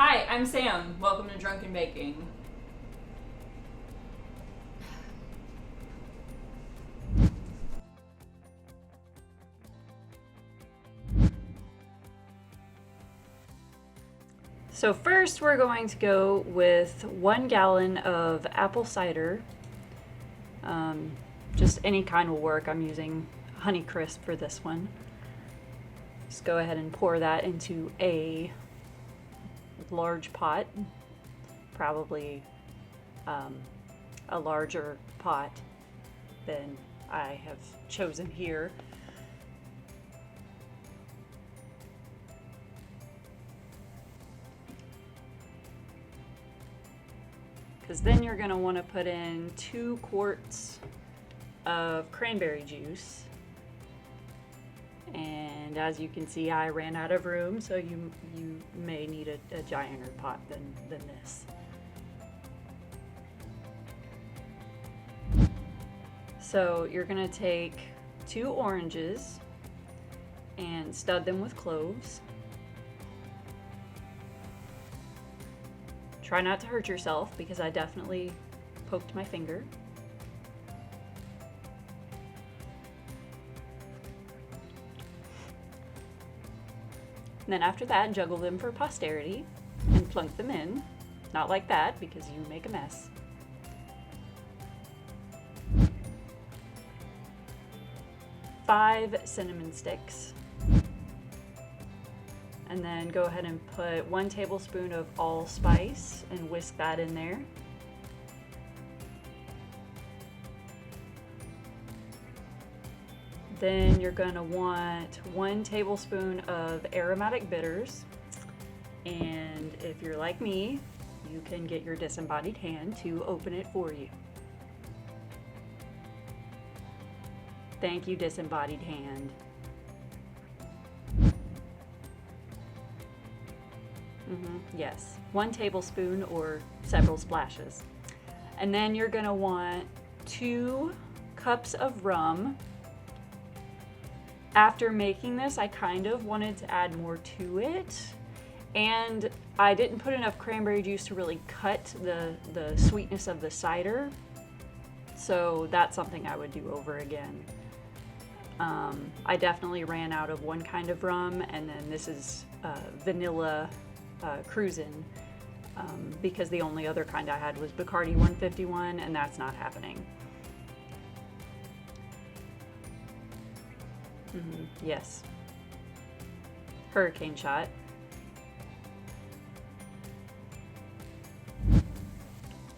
Hi, I'm Sam. Welcome to Drunken Baking. So first we're going to go with 1 gallon of apple cider. Just any kind will work. I'm using Honey Crisp for this one. Just go ahead and pour that into a large pot, probably a larger pot than I have chosen here. Because then you're going to want to put in 2 quarts of cranberry juice. And as you can see, I ran out of room, so you may need a gianter pot than this. So you're going to take 2 oranges and stud them with cloves. Try not to hurt yourself because I definitely poked my finger. And then after that, juggle them for posterity and plunk them in. Not like that because you make a mess. Five cinnamon sticks. And then go ahead and put 1 tablespoon of allspice and whisk that in there. Then you're going to want 1 tablespoon of aromatic bitters. And if you're like me, you can get your disembodied hand to open it for you. Thank you, disembodied hand. Yes, 1 tablespoon or several splashes. And then you're going to want 2 cups of rum. After making this, I kind of wanted to add more to it, and I didn't put enough cranberry juice to really cut the sweetness of the cider, so that's something I would do over again. I definitely ran out of one kind of rum, and then this is vanilla Cruisin', because the only other kind I had was Bacardi 151, and that's not happening. Yes. Hurricane shot.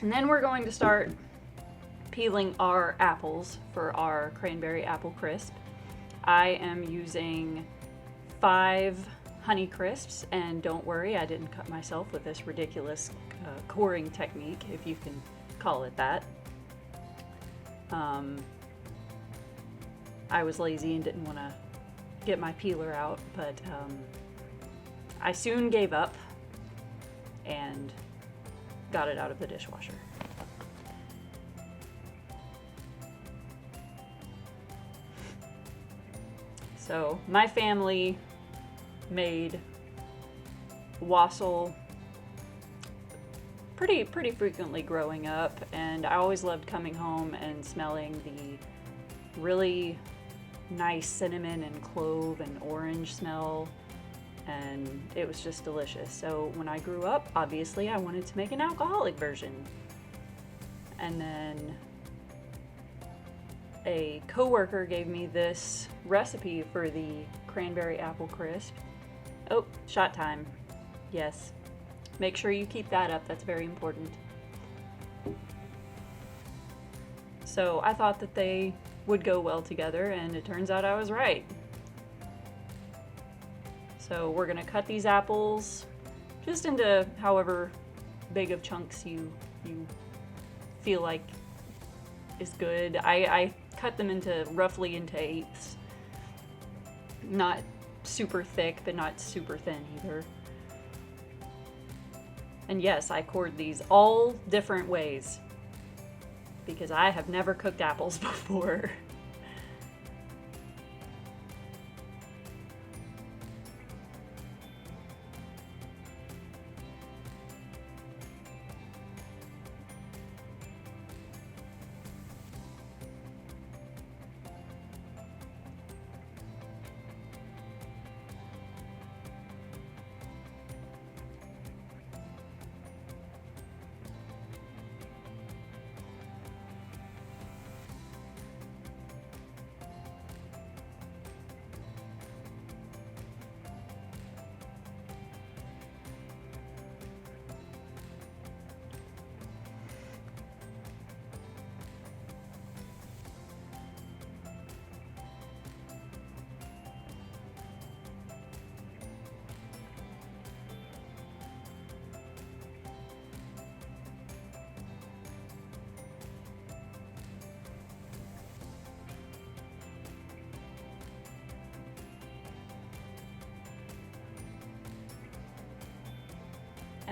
And then we're going to start peeling our apples for our Cranberry Apple Crisp. I am using 5 Honey Crisps, and don't worry, I didn't cut myself with this ridiculous coring technique, if you can call it that. I was lazy and didn't want to get my peeler out, but I soon gave up and got it out of the dishwasher. So my family made wassail pretty frequently growing up, and I always loved coming home and smelling the really nice cinnamon and clove and orange smell, and it was just delicious. So when I grew up, obviously I wanted to make an alcoholic version, and then a coworker gave me this recipe for the Cranberry Apple Crisp. Oh, shot time. Yes. Make sure you keep that up. That's very important. So I thought that they would go well together, and it turns out I was right. So we're gonna cut these apples just into however big of chunks you feel like is good. I cut them roughly into eighths. Not super thick, but not super thin either. And yes, I cored these all different ways because I have never cooked apples before.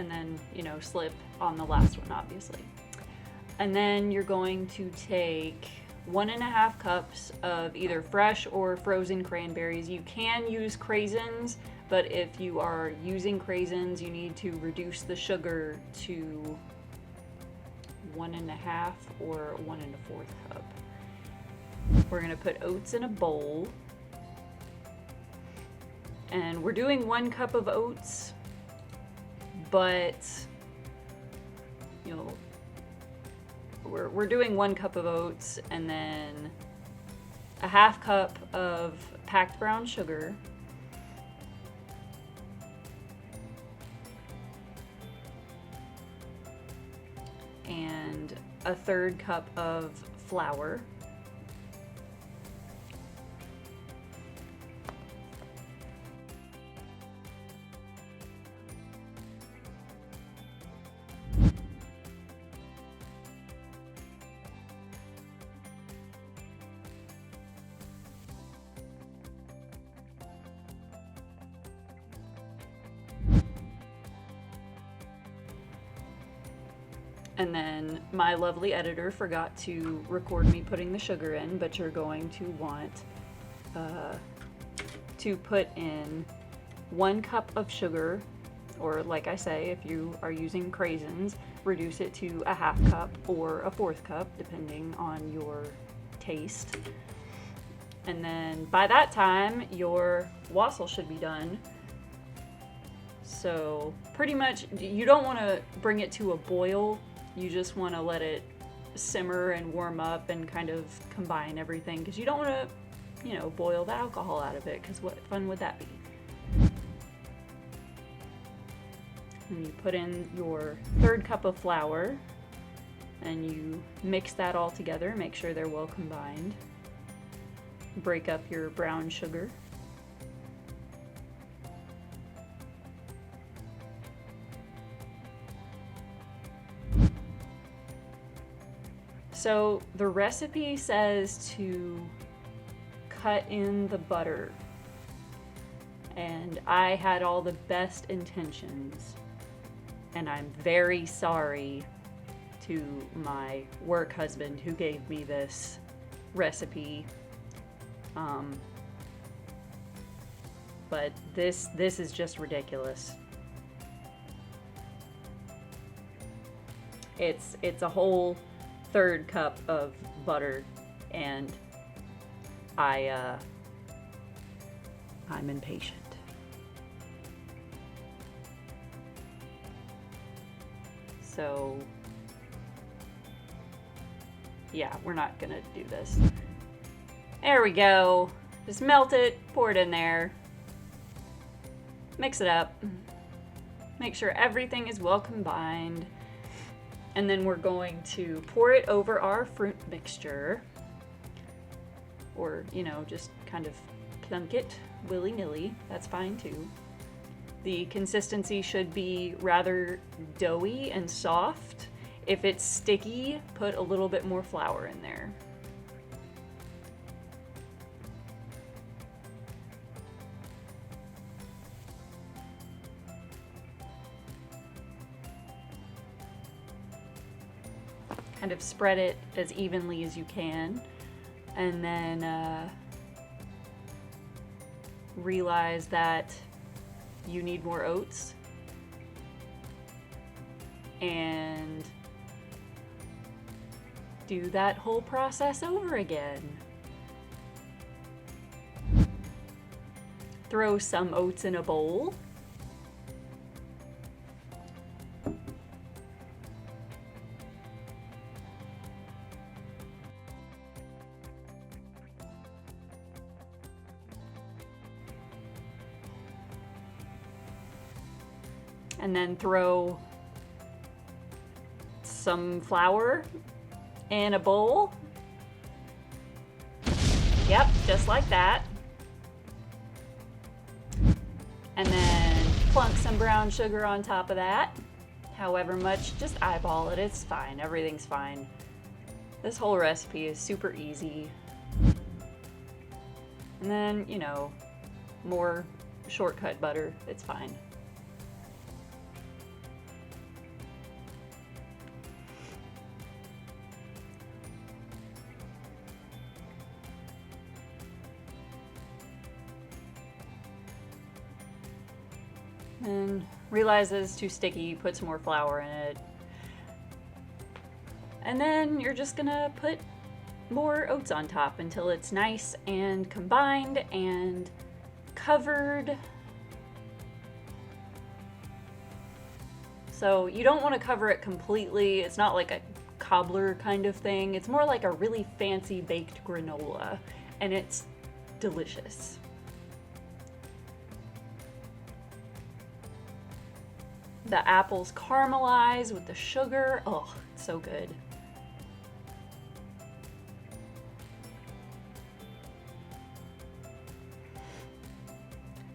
and then, you know, slip on the last one, obviously. And then you're going to take 1.5 cups of either fresh or frozen cranberries. You can use craisins, but if you are using craisins, you need to reduce the sugar to 1.5 or 1.25 cup. We're gonna put oats in a bowl. And we're doing 1 cup of oats, but you know, we're doing 1 cup of oats and then a 1/2 cup of packed brown sugar, and a 1/3 cup of flour. And then my lovely editor forgot to record me putting the sugar in, but you're going to want to put in 1 cup of sugar, or like I say, if you are using craisins, reduce it to a 1/2 cup or a 1/4 cup, depending on your taste. And then by that time, your wassail should be done. So pretty much, you don't want to bring it to a boil. You just want to let it simmer and warm up and kind of combine everything, because you don't want to, you know, boil the alcohol out of it, because what fun would that be? And you put in your 1/3 cup of flour and you mix that all together, make sure they're well combined. Break up your brown sugar. So the recipe says to cut in the butter, and I had all the best intentions, and I'm very sorry to my work husband who gave me this recipe. But this is just ridiculous. It's a whole 1/3 cup of butter, and I'm impatient. So yeah, we're not gonna do this. There we go. Just melt it, pour it in there, mix it up, make sure everything is well combined. And then we're going to pour it over our fruit mixture, or, you know, just kind of plunk it willy-nilly. That's fine too. The consistency should be rather doughy and soft. If it's sticky, put a little bit more flour in there. Kind of spread it as evenly as you can, and then realize that you need more oats, and do that whole process over again. Throw some oats in a bowl. And then throw some flour in a bowl. Yep, just like that. And then plunk some brown sugar on top of that. However much, just eyeball it, it's fine, everything's fine. This whole recipe is super easy. And then, you know, more shortcut butter, it's fine. and realize that it's too sticky, put some more flour in it. And then you're just gonna put more oats on top until it's nice and combined and covered. So you don't want to cover it completely. It's not like a cobbler kind of thing. It's more like a really fancy baked granola, and it's delicious. The apples caramelize with the sugar. Oh, it's so good.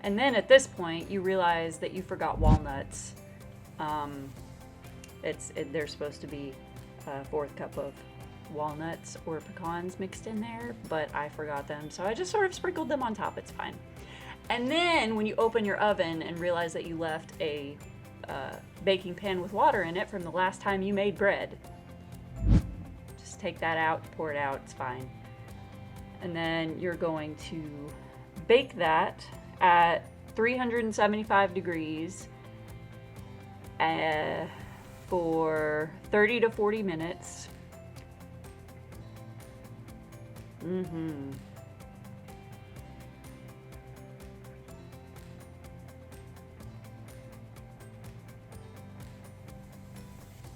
And then at this point, you realize that you forgot walnuts. There's supposed to be a 4th cup of walnuts or pecans mixed in there, but I forgot them, so I just sort of sprinkled them on top. It's fine. And then when you open your oven and realize that you left a baking pan with water in it from the last time you made bread, just take that out, pour it out, it's fine. And then you're going to bake that at 375 degrees for 30 to 40 minutes.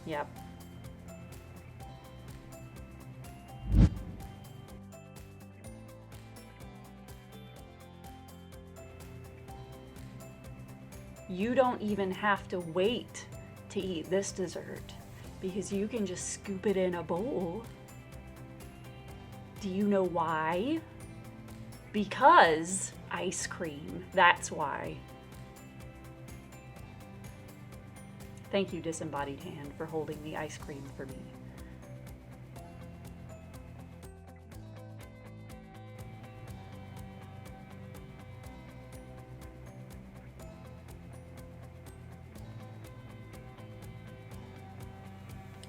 Yep. You don't even have to wait to eat this dessert because you can just scoop it in a bowl. Do you know why? Because ice cream. That's why. Thank you, disembodied hand, for holding the ice cream for me.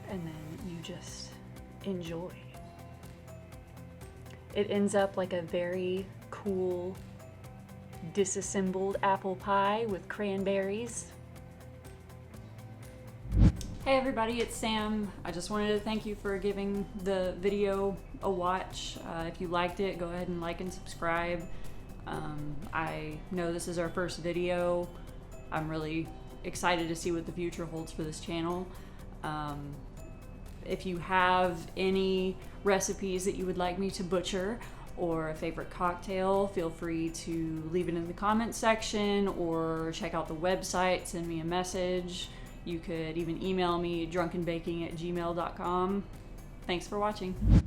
And then you just enjoy. It ends up like a very cool, disassembled apple pie with cranberries. Hey everybody, it's Sam. I just wanted to thank you for giving the video a watch. If you liked it, go ahead and like and subscribe. I know this is our first video. I'm really excited to see what the future holds for this channel. If you have any recipes that you would like me to butcher or a favorite cocktail, feel free to leave it in the comments section or check out the website, send me a message. You could even email me drunkenbaking@gmail.com. Thanks for watching.